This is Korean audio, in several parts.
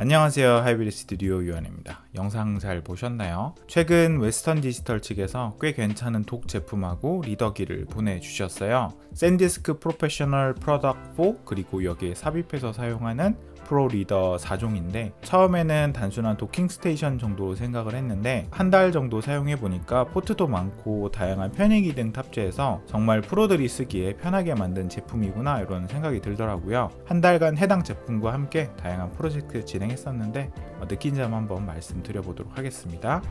안녕하세요, 하이브리드 스튜디오 유한입니다. 영상 잘 보셨나요? 최근 웨스턴 디지털 측에서 꽤 괜찮은 독 제품하고 리더기를 보내주셨어요. 샌디스크 프로페셔널 프로덕트 4 그리고 여기에 삽입해서 사용하는 프로 리더 4종인데 처음에는 단순한 도킹 스테이션 정도로 생각을 했는데 한 달 정도 사용해 보니까 포트도 많고 다양한 편의 기능 탑재해서 정말 프로들이 쓰기에 편하게 만든 제품이구나 이런 생각이 들더라고요. 한 달간 해당 제품과 함께 다양한 프로젝트 진행했었는데 느낀 점 한번 말씀드려보도록 하겠습니다.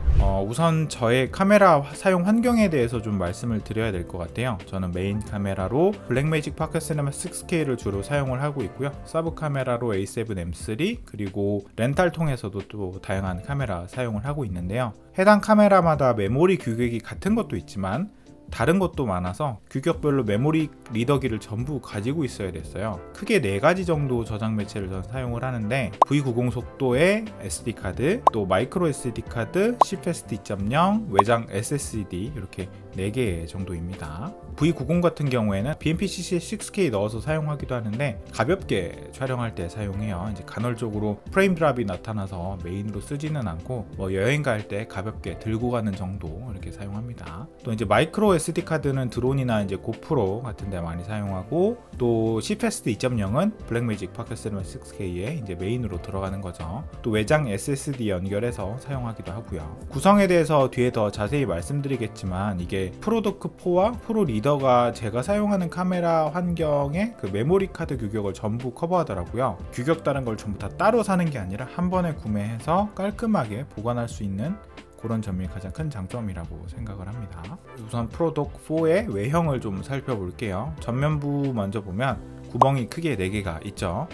우선 저의 카메라 사용 환경에 대해서 좀 말씀을 드려야 될 것 같아요. 저는 메인 카메라로 블랙매직 파켓 시네마 6K를 주로 사용을 하고 있고요. 서브 카메라로 A7M3 그리고 렌탈 통해서도 또 다양한 카메라 사용을 하고 있는데요. 해당 카메라마다 메모리 규격이 같은 것도 있지만 다른 것도 많아서 규격별로 메모리 리더기를 전부 가지고 있어야 됐어요. 크게 4가지 정도 저장 매체를 전 사용을 하는데 V90 속도의 SD카드, 또 마이크로 SD카드, CFast 2.0, 외장 SSD 이렇게 4개 정도입니다. V90 같은 경우에는 BMP-CC 6K 넣어서 사용하기도 하는데 가볍게 촬영할 때 사용해요. 이제 간헐적으로 프레임 드랍이 나타나서 메인으로 쓰지는 않고 여행 갈 때 가볍게 들고 가는 정도 이렇게 사용합니다. 또 이제 마이크로 SD 카드는 드론이나 이제 고프로 같은 데 많이 사용하고, 또 CFast 2.0은 블랙매직 파켓 시네마 6K에 이제 메인으로 들어가는 거죠. 또 외장 SSD 연결해서 사용하기도 하고요. 구성에 대해서 뒤에 더 자세히 말씀드리겠지만 이게 프로도크4와 프로 리더가 제가 사용하는 카메라 환경의 그 메모리 카드 규격을 전부 커버하더라고요. 규격 다른 걸 전부 다 따로 사는 게 아니라 한 번에 구매해서 깔끔하게 보관할 수 있는 그런 점이 가장 큰 장점이라고 생각을 합니다. 우선 프로도크4의 외형을 좀 살펴볼게요. 전면부 먼저 보면 구멍이 크게 4개가 있죠.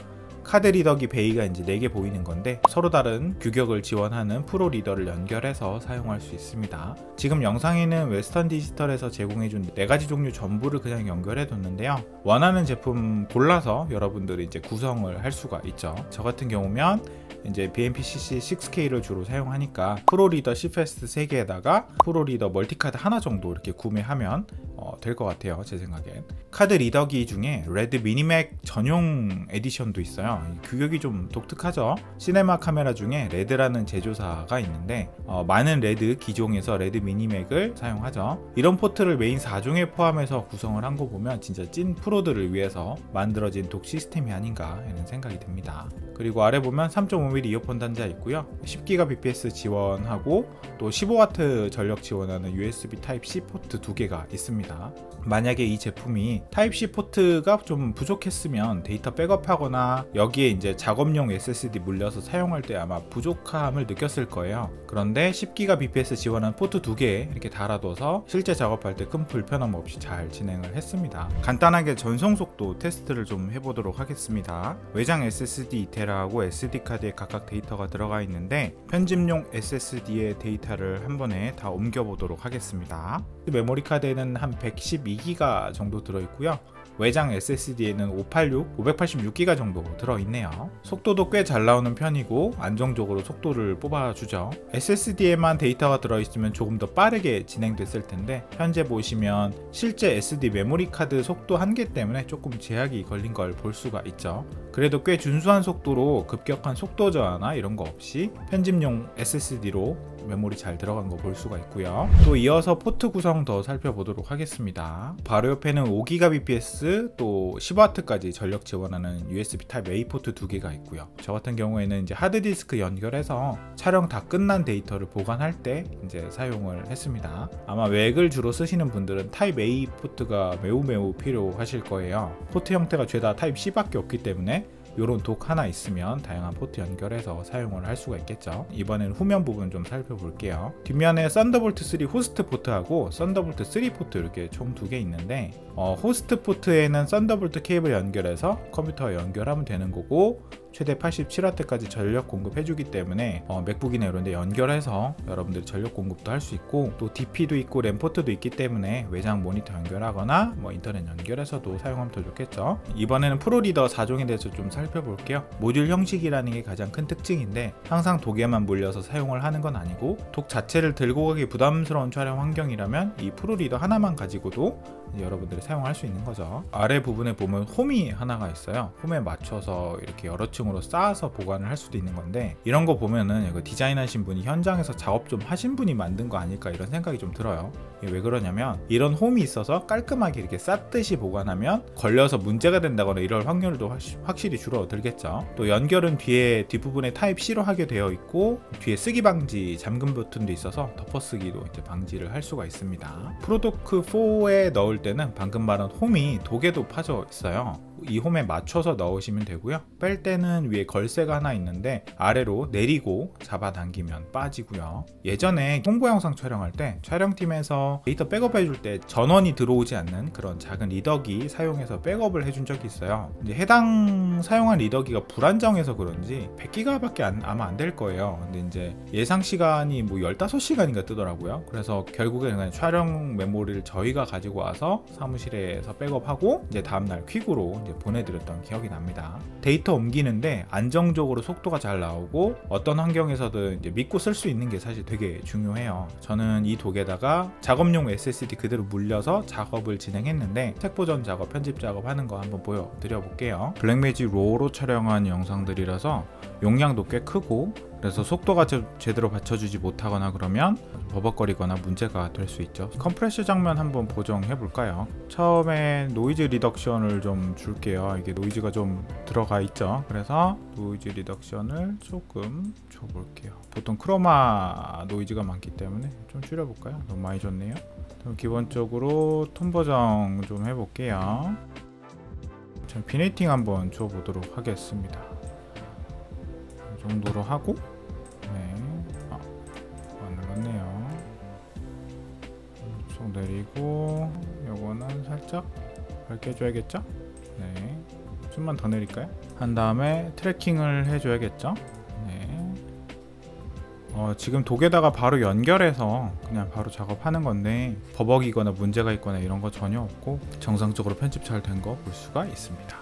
카드 리더기 베이가 이제 4개 보이는 건데 서로 다른 규격을 지원하는 프로 리더를 연결해서 사용할 수 있습니다. 지금 영상에는 웨스턴 디지털에서 제공해준 4가지 종류 전부를 그냥 연결해 뒀는데요. 원하는 제품 골라서 여러분들이 이제 구성을 할 수가 있죠. 저 같은 경우면 이제 BMP-CC 6K를 주로 사용하니까 프로리더 CFast 3개에다가 프로리더 멀티카드 하나 정도 이렇게 구매하면 될 것 같아요. 제 생각엔. 카드 리더기 중에 레드 미니맥 전용 에디션도 있어요. 규격이 좀 독특하죠. 시네마 카메라 중에 레드라는 제조사가 있는데 많은 레드 기종에서 레드 미니맥을 사용하죠. 이런 포트를 메인 4종에 포함해서 구성을 한 거 보면 진짜 찐 프로들을 위해서 만들어진 독 시스템이 아닌가 하는 생각이 듭니다. 그리고 아래 보면 3.5mm 이어폰 단자 있고요. 10Gbps 지원하고 또 15W 전력 지원하는 USB Type-C 포트 2개가 있습니다. 만약에 이 제품이 Type-C 포트가 좀 부족했으면 데이터 백업하거나 여기에 이제 작업용 SSD 물려서 사용할 때 아마 부족함을 느꼈을 거예요. 그런데 10Gbps 지원한 포트 2개 이렇게 달아둬서 실제 작업할 때 큰 불편함 없이 잘 진행을 했습니다. 간단하게 전송 속도 테스트를 좀 해보도록 하겠습니다. 외장 SSD 2TB하고 SD카드에 각각 데이터가 들어가 있는데 편집용 SSD의 데이터를 한 번에 다 옮겨보도록 하겠습니다. 메모리 카드에는 한 112GB 정도 들어있고요. 외장 SSD에는 586GB 정도 들어있네요. 속도도 꽤 잘 나오는 편이고 안정적으로 속도를 뽑아주죠. SSD에만 데이터가 들어있으면 조금 더 빠르게 진행됐을 텐데 현재 보시면 실제 SD 메모리 카드 속도 한계 때문에 조금 제약이 걸린 걸 볼 수가 있죠. 그래도 꽤 준수한 속도로 급격한 속도 저하나 이런 거 없이 편집용 SSD로 메모리 잘 들어간 거 볼 수가 있고요. 또 이어서 포트 구성 더 살펴보도록 하겠습니다. 바로 옆에는 5Gbps 또 10W까지 전력 지원하는 USB Type-A 포트 2개가 있고요. 저 같은 경우에는 이제 하드디스크 연결해서 촬영 다 끝난 데이터를 보관할 때 이제 사용을 했습니다. 아마 맥을 주로 쓰시는 분들은 Type-A 포트가 매우 필요하실 거예요. 포트 형태가 죄다 Type-C밖에 없기 때문에 이런 독 하나 있으면 다양한 포트 연결해서 사용을 할 수가 있겠죠. 이번엔 후면 부분 좀 살펴볼게요. 뒷면에 썬더볼트 3 호스트 포트하고 썬더볼트 3 포트 이렇게 총 2개 있는데 호스트 포트에는 썬더볼트 케이블 연결해서 컴퓨터에 연결하면 되는 거고 최대 87W까지 전력 공급해주기 때문에 맥북이나 이런 데 연결해서 여러분들이 전력 공급도 할 수 있고, 또 DP도 있고 램포트도 있기 때문에 외장 모니터 연결하거나 인터넷 연결해서도 사용하면 더 좋겠죠. 이번에는 프로리더 4종에 대해서 좀 살펴볼게요. 모듈 형식이라는 게 가장 큰 특징인데 항상 독에만 물려서 사용을 하는 건 아니고 독 자체를 들고 가기 부담스러운 촬영 환경이라면 이 프로리더 하나만 가지고도 여러분들이 사용할 수 있는 거죠. 아래 부분에 보면 홈이 하나가 있어요. 홈에 맞춰서 이렇게 여러 2층으로 쌓아서 보관을 할 수도 있는 건데, 이런 거 보면은 이거 디자인하신 분이 현장에서 작업 좀 하신 분이 만든 거 아닐까 이런 생각이 좀 들어요. 이게 왜 그러냐면 이런 홈이 있어서 깔끔하게 이렇게 쌌듯이 보관하면 걸려서 문제가 된다거나 이럴 확률도 확실히 줄어들겠죠. 또 연결은 뒤에 뒷부분에 타입 C로 하게 되어 있고, 뒤에 쓰기 방지 잠금 버튼도 있어서 덮어쓰기도 이제 방지를 할 수가 있습니다. 프로도크 4에 넣을 때는 방금 말한 홈이 도개도 파져 있어요. 이 홈에 맞춰서 넣으시면 되고요. 뺄 때는 위에 걸쇠가 하나 있는데 아래로 내리고 잡아당기면 빠지고요. 예전에 홍보 영상 촬영할 때 촬영팀에서 데이터 백업 해줄 때 전원이 들어오지 않는 그런 작은 리더기 사용해서 백업을 해준 적이 있어요. 이제 해당 사용한 리더기가 불안정해서 그런지 100기가밖에 아마 안 될 거예요. 근데 이제 예상 시간이 뭐 15시간인가 뜨더라고요. 그래서 결국에 그냥 촬영 메모리를 저희가 가지고 와서 사무실에서 백업하고 이제 다음날 퀵으로 이제 보내드렸던 기억이 납니다. 데이터 옮기는데 안정적으로 속도가 잘 나오고 어떤 환경에서든 이제 믿고 쓸 수 있는 게 사실 되게 중요해요. 저는 이 독에다가 작업용 SSD 그대로 물려서 작업을 진행했는데 책 보전 작업, 편집 작업 하는 거 한번 보여드려 볼게요. 블랙매직 로우로 촬영한 영상들이라서 용량도 꽤 크고, 그래서 속도가 제대로 받쳐주지 못하거나 그러면 버벅거리거나 문제가 될 수 있죠. 컴프레셔 장면 한번 보정해 볼까요? 처음에 노이즈 리덕션을 좀 줄게요. 이게 노이즈가 좀 들어가 있죠. 그래서 노이즈 리덕션을 조금 줘볼게요. 보통 크로마 노이즈가 많기 때문에 좀 줄여볼까요? 너무 많이 줬네요. 그럼 기본적으로 톤 보정 좀 해볼게요. 전 비네이팅 한번 줘보도록 하겠습니다. 이 정도로 하고, 네, 안 눌렀네요. 쭉 내리고, 요거는 살짝 밝게 해줘야겠죠? 네, 좀만 더 내릴까요? 한 다음에 트래킹을 해줘야겠죠? 네. 지금 독에다가 바로 연결해서 그냥 바로 작업하는 건데 버벅이거나 문제가 있거나 이런 거 전혀 없고 정상적으로 편집 잘 된 거 볼 수가 있습니다.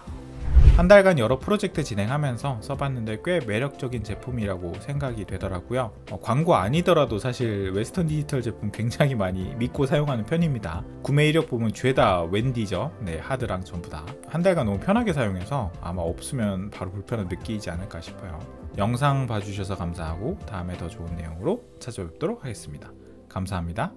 한 달간 여러 프로젝트 진행하면서 써봤는데 꽤 매력적인 제품이라고 생각이 되더라고요. 광고 아니더라도 사실 웨스턴 디지털 제품 굉장히 많이 믿고 사용하는 편입니다. 구매 이력 보면 죄다 웬디죠. 네, 하드랑 전부 다. 한 달간 너무 편하게 사용해서 아마 없으면 바로 불편을 느끼지 않을까 싶어요. 영상 봐주셔서 감사하고 다음에 더 좋은 내용으로 찾아뵙도록 하겠습니다. 감사합니다.